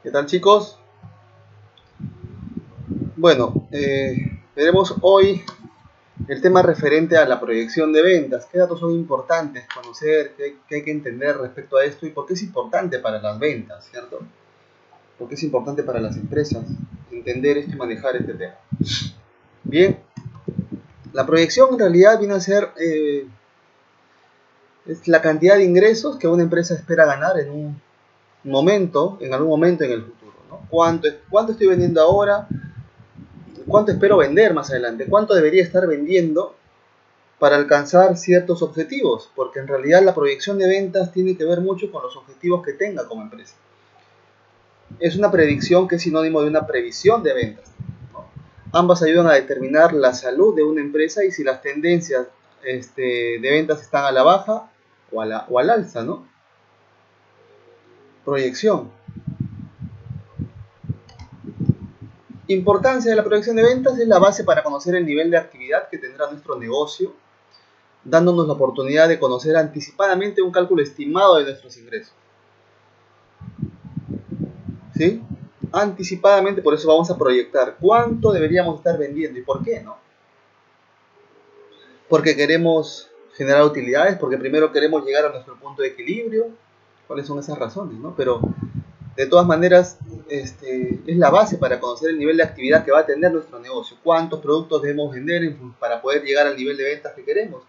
¿Qué tal, chicos? Bueno, veremos hoy el tema referente a la proyección de ventas. ¿Qué datos son importantes conocer? ¿Qué hay que entender respecto a esto? ¿Y por qué es importante para las ventas? ¿Cierto? ¿Por qué es importante para las empresas entender esto y manejar este tema? Bien, la proyección en realidad viene a ser es la cantidad de ingresos que una empresa espera ganar en un momento, en algún momento en el futuro, ¿no? ¿Cuánto estoy vendiendo ahora? ¿Cuánto espero vender más adelante? ¿Cuánto debería estar vendiendo para alcanzar ciertos objetivos? Porque en realidad la proyección de ventas tiene que ver mucho con los objetivos que tenga como empresa. Es una predicción que es sinónimo de una previsión de ventas, ¿no? Ambas ayudan a determinar la salud de una empresa y si las tendencias de ventas están a la baja o al alza, ¿no? Proyección. Importancia de la proyección de ventas es la base para conocer el nivel de actividad que tendrá nuestro negocio, dándonos la oportunidad de conocer anticipadamente un cálculo estimado de nuestros ingresos. ¿Sí? Anticipadamente, por eso vamos a proyectar cuánto deberíamos estar vendiendo y por qué, ¿no? Porque queremos generar utilidades, porque primero queremos llegar a nuestro punto de equilibrio. ¿Cuáles son esas razones, no? Pero de todas maneras, es la base para conocer el nivel de actividad que va a tener nuestro negocio. Cuántos productos debemos vender para poder llegar al nivel de ventas que queremos.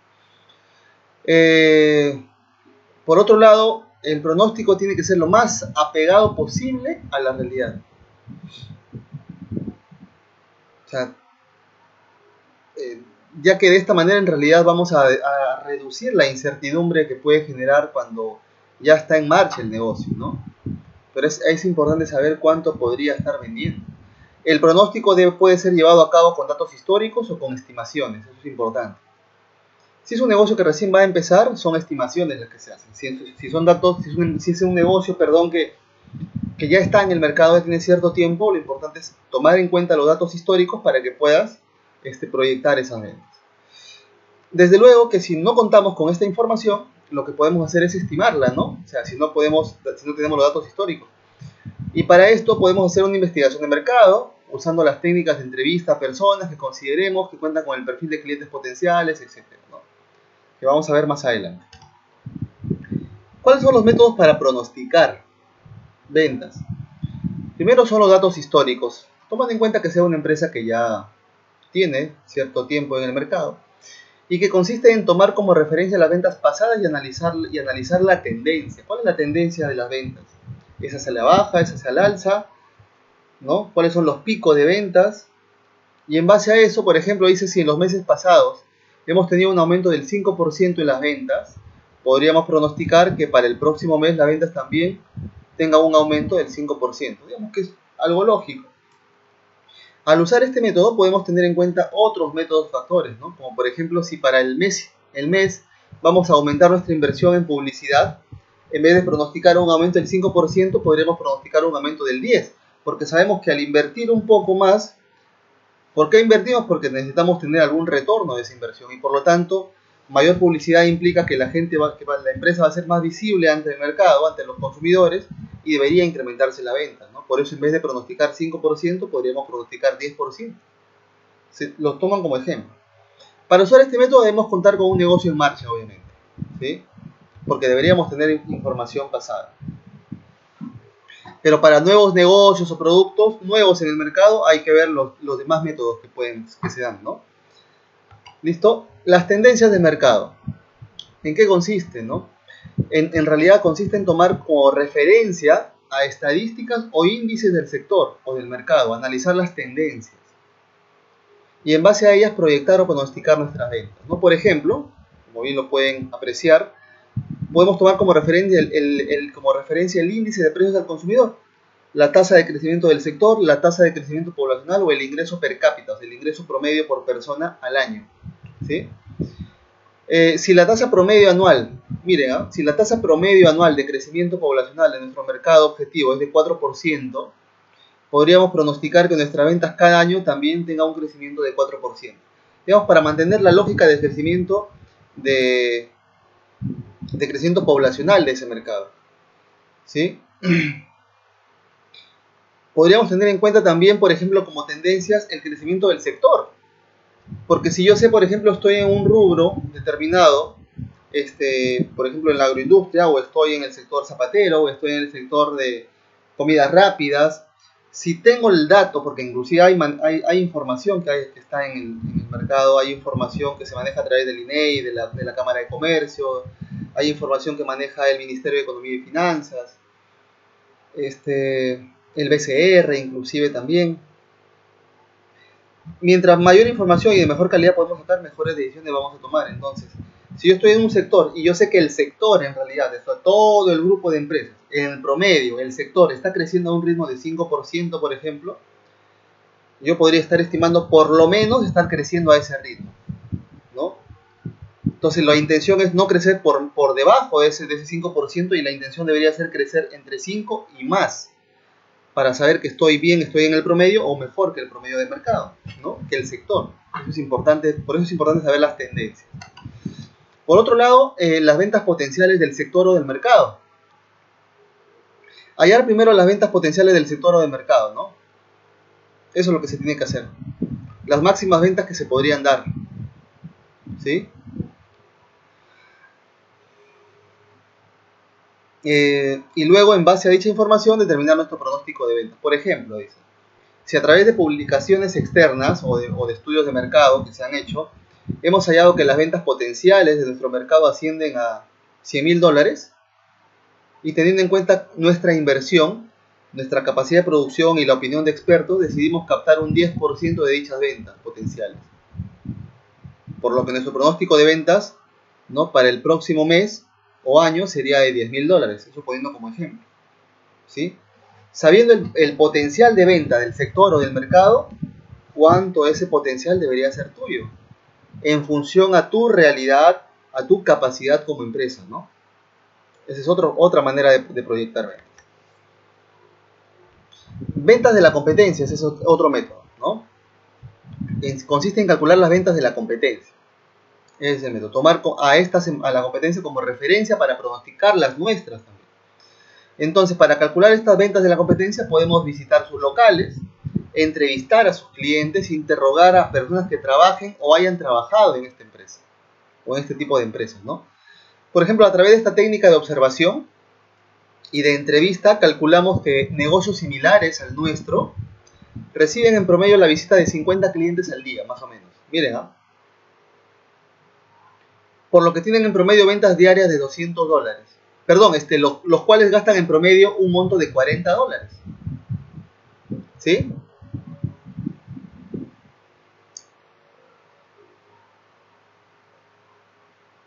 Por otro lado, el pronóstico tiene que ser lo más apegado posible a la realidad. O sea, ya que de esta manera en realidad vamos a reducir la incertidumbre que puede generar cuando ya está en marcha el negocio, ¿no? Pero es importante saber cuánto podría estar vendiendo. El pronóstico puede ser llevado a cabo con datos históricos o con estimaciones, eso es importante. Si es un negocio que recién va a empezar, son estimaciones las que se hacen. Si son datos, si es un negocio, perdón, que ya está en el mercado, ya tiene cierto tiempo, lo importante es tomar en cuenta los datos históricos para que puedas proyectar esas ventas. Desde luego que si no contamos con esta información, lo que podemos hacer es estimarla, ¿no? O sea, si no tenemos los datos históricos. Y para esto podemos hacer una investigación de mercado, usando las técnicas de entrevista a personas que consideremos que cuentan con el perfil de clientes potenciales, etc., ¿no? Que vamos a ver más adelante. ¿Cuáles son los métodos para pronosticar ventas? Primero son los datos históricos. Tomando en cuenta que sea una empresa que ya tiene cierto tiempo en el mercado y que consiste en tomar como referencia las ventas pasadas y analizar la tendencia. ¿Cuál es la tendencia de las ventas? ¿Es hacia la baja? ¿Es hacia el alza? ¿No? ¿Cuáles son los picos de ventas? Y en base a eso, por ejemplo, dice si en los meses pasados hemos tenido un aumento del 5% en las ventas, podríamos pronosticar que para el próximo mes las ventas también tenga un aumento del 5%. Digamos que es algo lógico. Al usar este método podemos tener en cuenta otros métodos factores, ¿no? Como por ejemplo si para el mes vamos a aumentar nuestra inversión en publicidad, en vez de pronosticar un aumento del 5%, podríamos pronosticar un aumento del 10%, porque sabemos que al invertir un poco más, ¿por qué invertimos? Porque necesitamos tener algún retorno de esa inversión y por lo tanto mayor publicidad implica que la empresa va a ser más visible ante el mercado, ante los consumidores y debería incrementarse la venta, ¿no? Por eso en vez de pronosticar 5% podríamos pronosticar 10%. Los toman como ejemplo. Para usar este método debemos contar con un negocio en marcha, obviamente, ¿sí? Porque deberíamos tener información pasada. Pero para nuevos negocios o productos nuevos en el mercado hay que ver los demás métodos que se dan, ¿no? ¿Listo? Las tendencias de mercado. ¿En qué consiste, no? En realidad consiste en tomar como referencia a estadísticas o índices del sector o del mercado, analizar las tendencias y en base a ellas proyectar o pronosticar nuestras ventas, ¿no? Por ejemplo, como bien lo pueden apreciar, podemos tomar como referencia el índice de precios al consumidor, la tasa de crecimiento del sector, la tasa de crecimiento poblacional o el ingreso per cápita, o sea, el ingreso promedio por persona al año, ¿sí? Si la tasa promedio anual, miren, si la tasa promedio anual de crecimiento poblacional de nuestro mercado objetivo es de 4%, podríamos pronosticar que nuestras ventas cada año también tenga un crecimiento de 4%. Digamos, para mantener la lógica del crecimiento de crecimiento poblacional de ese mercado, ¿sí? Podríamos tener en cuenta también, por ejemplo, como tendencias, el crecimiento del sector. Porque si yo sé, por ejemplo, estoy en un rubro determinado, por ejemplo, en la agroindustria, o estoy en el sector zapatero, o estoy en el sector de comidas rápidas, si tengo el dato, porque inclusive hay información que está en el mercado, hay información que se maneja a través del INEI, de la Cámara de Comercio, hay información que maneja el Ministerio de Economía y Finanzas, el BCR inclusive también. Mientras mayor información y de mejor calidad podemos sacar, mejores decisiones vamos a tomar. Entonces, si yo estoy en un sector y yo sé que el sector en realidad, todo el grupo de empresas, en el promedio, el sector está creciendo a un ritmo de 5%, por ejemplo, yo podría estar estimando por lo menos estar creciendo a ese ritmo, ¿no? Entonces la intención es no crecer por debajo de ese 5% y la intención debería ser crecer entre 5 y más, para saber que estoy bien, estoy en el promedio o mejor que el promedio de mercado, ¿no? Que el sector. Eso es importante, por eso es importante saber las tendencias. Por otro lado, las ventas potenciales del sector o del mercado. Hallar primero las ventas potenciales del sector o del mercado, ¿no? Eso es lo que se tiene que hacer. Las máximas ventas que se podrían dar, ¿sí? Y luego, en base a dicha información, determinar nuestro pronóstico de ventas. Por ejemplo, dice, si a través de publicaciones externas o de estudios de mercado que se han hecho, hemos hallado que las ventas potenciales de nuestro mercado ascienden a $100,000, y teniendo en cuenta nuestra inversión, nuestra capacidad de producción y la opinión de expertos, decidimos captar un 10% de dichas ventas potenciales. Por lo que nuestro pronóstico de ventas, ¿no?, para el próximo mes o año sería de $10,000, eso poniendo como ejemplo, ¿sí? Sabiendo el potencial de venta del sector o del mercado, cuánto ese potencial debería ser tuyo, en función a tu realidad, a tu capacidad como empresa, ¿no? Esa es otra manera de proyectar ventas. Ventas de la competencia, ese es otro método, ¿no? Consiste en calcular las ventas de la competencia. Ese es el método. Tomar a la competencia como referencia para pronosticar las nuestras también. Entonces, para calcular estas ventas de la competencia, podemos visitar sus locales, entrevistar a sus clientes, interrogar a personas que trabajen o hayan trabajado en esta empresa, o en este tipo de empresas, ¿no? Por ejemplo, a través de esta técnica de observación y de entrevista, calculamos que negocios similares al nuestro reciben en promedio la visita de 50 clientes al día, más o menos. Miren, ¿ah? Por lo que tienen en promedio ventas diarias de $200. Perdón, los cuales gastan en promedio un monto de $40. ¿Sí?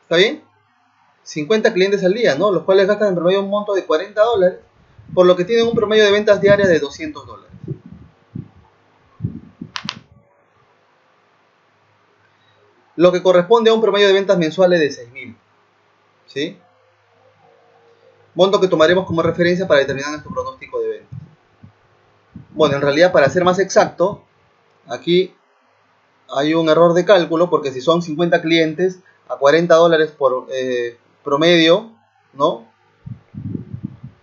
¿Está bien? 50 clientes al día, ¿no? Los cuales gastan en promedio un monto de $40, por lo que tienen un promedio de ventas diarias de $200. Lo que corresponde a un promedio de ventas mensuales de 6,000. ¿Sí? Monto que tomaremos como referencia para determinar nuestro pronóstico de ventas. Bueno, en realidad, para ser más exacto, aquí hay un error de cálculo, porque si son 50 clientes a $40 por promedio, ¿no?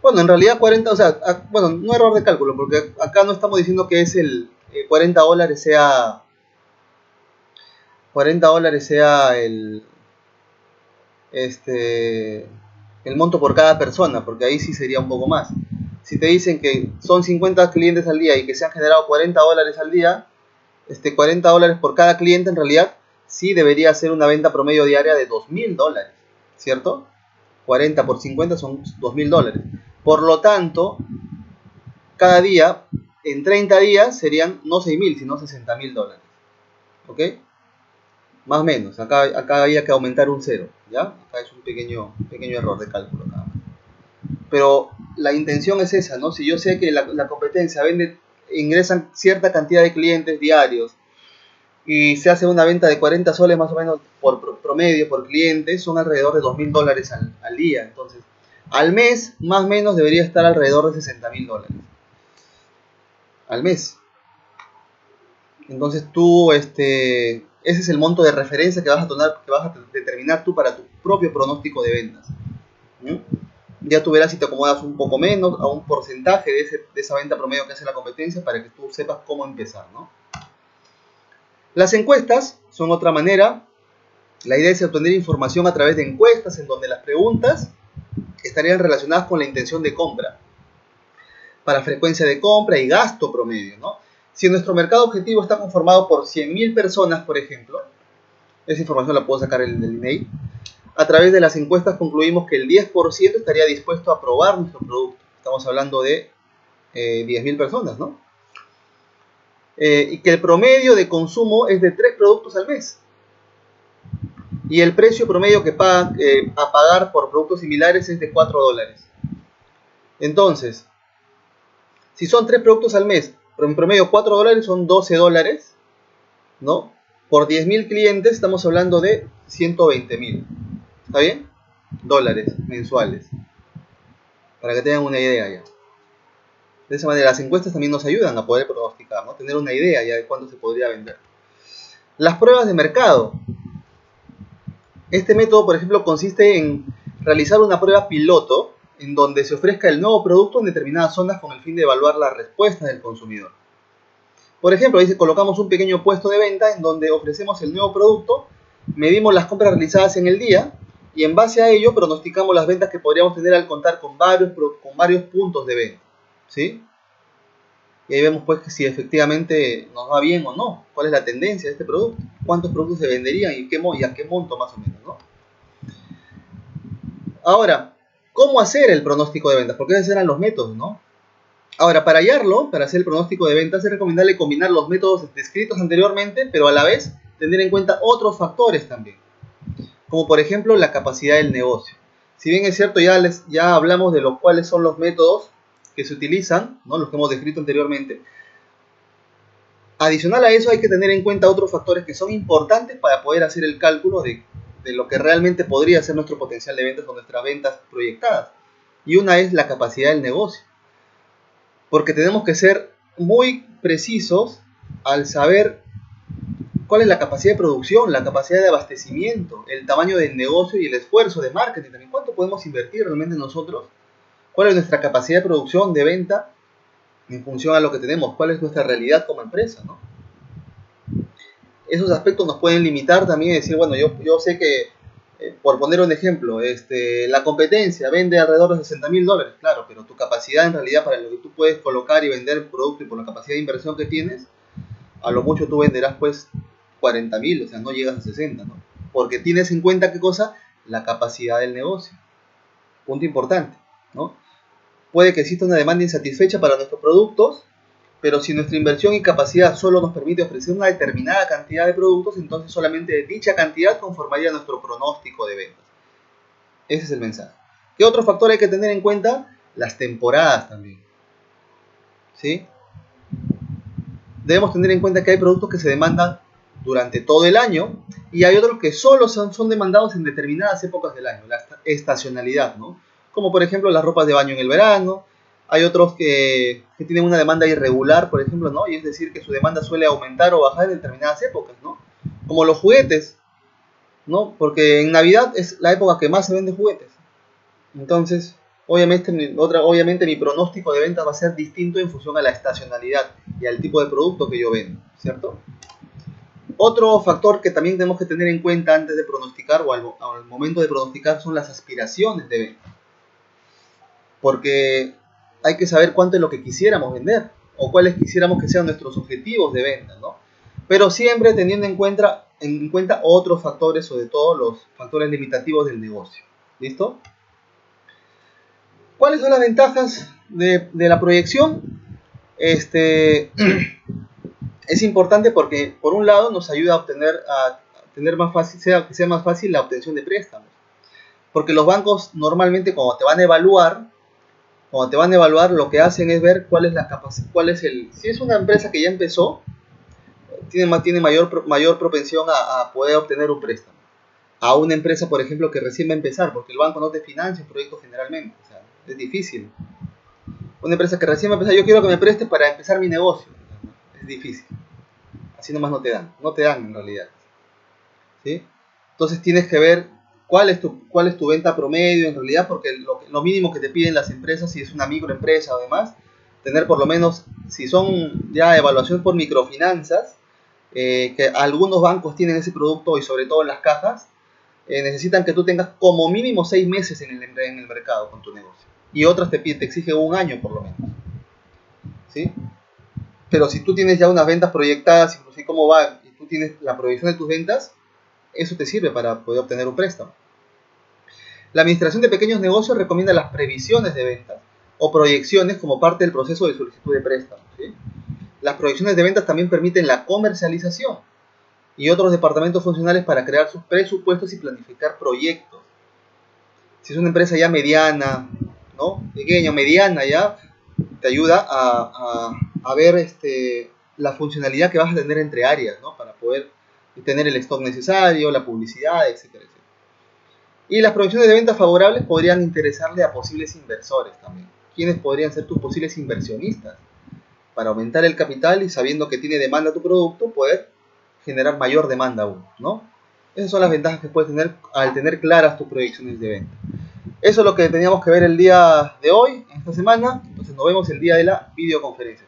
Bueno, en realidad 40, o sea, bueno, no error de cálculo, porque acá no estamos diciendo que es el $40 sea $40 sea este, el monto por cada persona, porque ahí sí sería un poco más. Si te dicen que son 50 clientes al día y que se han generado $40 al día, $40 por cada cliente, en realidad sí debería ser una venta promedio diaria de $2,000, ¿cierto? 40 por 50 son $2,000. Por lo tanto, cada día, en 30 días, serían no 6,000, sino $60,000. ¿Ok? Más o menos. Acá había que aumentar un cero, ¿ya? Acá es un pequeño error de cálculo nada más. Pero la intención es esa, ¿no? Si yo sé que la competencia ingresan cierta cantidad de clientes diarios y se hace una venta de 40 soles más o menos por promedio, por cliente, son alrededor de $2,000 al día. Entonces, al mes, más o menos, debería estar alrededor de $60,000 al mes. Entonces tú, ese es el monto de referencia que vas a determinar tú para tu propio pronóstico de ventas. ¿Mm? Ya tú verás si te acomodas un poco menos a un porcentaje de esa venta promedio que hace la competencia para que tú sepas cómo empezar, ¿no? Las encuestas son otra manera. La idea es obtener información a través de encuestas en donde las preguntas estarían relacionadas con la intención de compra, para frecuencia de compra y gasto promedio, ¿no? Si nuestro mercado objetivo está conformado por 100.000 personas, por ejemplo, esa información la puedo sacar del email, a través de las encuestas concluimos que el 10% estaría dispuesto a probar nuestro producto. Estamos hablando de 10.000 personas, ¿no? Y que el promedio de consumo es de 3 productos al mes. Y el precio promedio que paga a pagar por productos similares es de $4. Entonces, si son 3 productos al mes, pero en promedio $4 son $12, ¿no? Por 10.000 clientes estamos hablando de 120.000. ¿Está bien? Dólares mensuales. Para que tengan una idea ya. De esa manera, las encuestas también nos ayudan a poder pronosticar, ¿no? Tener una idea ya de cuánto se podría vender. Las pruebas de mercado. Este método, por ejemplo, consiste en realizar una prueba piloto en donde se ofrezca el nuevo producto en determinadas zonas con el fin de evaluar la respuesta del consumidor. Por ejemplo, ahí colocamos un pequeño puesto de venta en donde ofrecemos el nuevo producto, medimos las compras realizadas en el día y en base a ello pronosticamos las ventas que podríamos tener al contar con varios puntos de venta, ¿sí? Y ahí vemos pues que si efectivamente nos va bien o no, cuál es la tendencia de este producto, cuántos productos se venderían y a qué monto más o menos, ¿no? Ahora, ¿cómo hacer el pronóstico de ventas? Porque esos eran los métodos, ¿no? Ahora, para hallarlo, para hacer el pronóstico de ventas, es recomendable combinar los métodos descritos anteriormente, pero a la vez tener en cuenta otros factores también, como por ejemplo la capacidad del negocio. Si bien es cierto, ya hablamos de los cuáles son los métodos que se utilizan, ¿no? Los que hemos descrito anteriormente. Adicional a eso hay que tener en cuenta otros factores que son importantes para poder hacer el cálculo de lo que realmente podría ser nuestro potencial de ventas o nuestras ventas proyectadas. Y una es la capacidad del negocio. Porque tenemos que ser muy precisos al saber cuál es la capacidad de producción, la capacidad de abastecimiento, el tamaño del negocio y el esfuerzo de marketing también. ¿Cuánto podemos invertir realmente nosotros? ¿Cuál es nuestra capacidad de producción, de venta, en función a lo que tenemos? ¿Cuál es nuestra realidad como empresa, ¿no? Esos aspectos nos pueden limitar también y decir, bueno, yo sé que, por poner un ejemplo, la competencia vende alrededor de $60.000, claro, pero tu capacidad en realidad para lo que tú puedes colocar y vender el producto y por la capacidad de inversión que tienes, a lo mucho tú venderás pues 40.000, o sea, no llegas a 60, ¿no? Porque tienes en cuenta qué cosa, la capacidad del negocio. Punto importante, ¿no? Puede que exista una demanda insatisfecha para nuestros productos, pero si nuestra inversión y capacidad solo nos permite ofrecer una determinada cantidad de productos, entonces solamente dicha cantidad conformaría nuestro pronóstico de ventas. Ese es el mensaje. ¿Qué otro factor hay que tener en cuenta? Las temporadas también, ¿sí? Debemos tener en cuenta que hay productos que se demandan durante todo el año y hay otros que solo son demandados en determinadas épocas del año, la estacionalidad, ¿no? Como por ejemplo las ropas de baño en el verano. Hay otros que tienen una demanda irregular, por ejemplo, ¿no? Y es decir, que su demanda suele aumentar o bajar en determinadas épocas, ¿no? Como los juguetes, ¿no? Porque en Navidad es la época que más se vende juguetes. Entonces, obviamente mi pronóstico de ventas va a ser distinto en función a la estacionalidad y al tipo de producto que yo vendo, ¿cierto? Otro factor que también tenemos que tener en cuenta antes de pronosticar o al momento de pronosticar son las aspiraciones de venta. Porque hay que saber cuánto es lo que quisiéramos vender o cuáles quisiéramos que sean nuestros objetivos de venta, ¿no? Pero siempre teniendo en cuenta otros factores, sobre todo los factores limitativos del negocio. ¿Listo? ¿Cuáles son las ventajas de la proyección? Es importante porque, por un lado, nos ayuda a tener más fácil, que sea más fácil la obtención de préstamos. Porque los bancos normalmente cuando te van a evaluar, lo que hacen es ver cuál es la capacidad, si es una empresa que ya empezó, tiene mayor propensión a poder obtener un préstamo. A una empresa, por ejemplo, que recién va a empezar, porque el banco no te financia un proyecto generalmente, o sea, es difícil. Una empresa que recién va a empezar, yo quiero que me preste para empezar mi negocio, es difícil. Así nomás no te dan en realidad, ¿sí? Entonces tienes que ver cuál es tu venta promedio en realidad, porque lo mínimo que te piden las empresas, si es una microempresa o demás, tener por lo menos, si son ya evaluación por microfinanzas, que algunos bancos tienen ese producto y sobre todo en las cajas, necesitan que tú tengas como mínimo 6 meses en el mercado con tu negocio. Y otras te exigen un año por lo menos. ¿Sí? Pero si tú tienes ya unas ventas proyectadas, inclusive cómo van, y tú tienes la proyección de tus ventas, eso te sirve para poder obtener un préstamo. La Administración de Pequeños Negocios recomienda las previsiones de ventas o proyecciones como parte del proceso de solicitud de préstamo. ¿Sí? Las proyecciones de ventas también permiten la comercialización y otros departamentos funcionales para crear sus presupuestos y planificar proyectos. Si es una empresa ya mediana, ¿no? Pequeña, mediana ya, te ayuda a ver la funcionalidad que vas a tener entre áreas, ¿no? Para poder tener el stock necesario, la publicidad, etcétera, etcétera. Y las proyecciones de ventas favorables podrían interesarle a posibles inversores también. ¿Quiénes podrían ser tus posibles inversionistas? Para aumentar el capital y sabiendo que tiene demanda tu producto, poder generar mayor demanda aún, ¿no? Esas son las ventajas que puedes tener al tener claras tus proyecciones de venta. Eso es lo que teníamos que ver el día de hoy, en esta semana. Entonces nos vemos el día de la videoconferencia.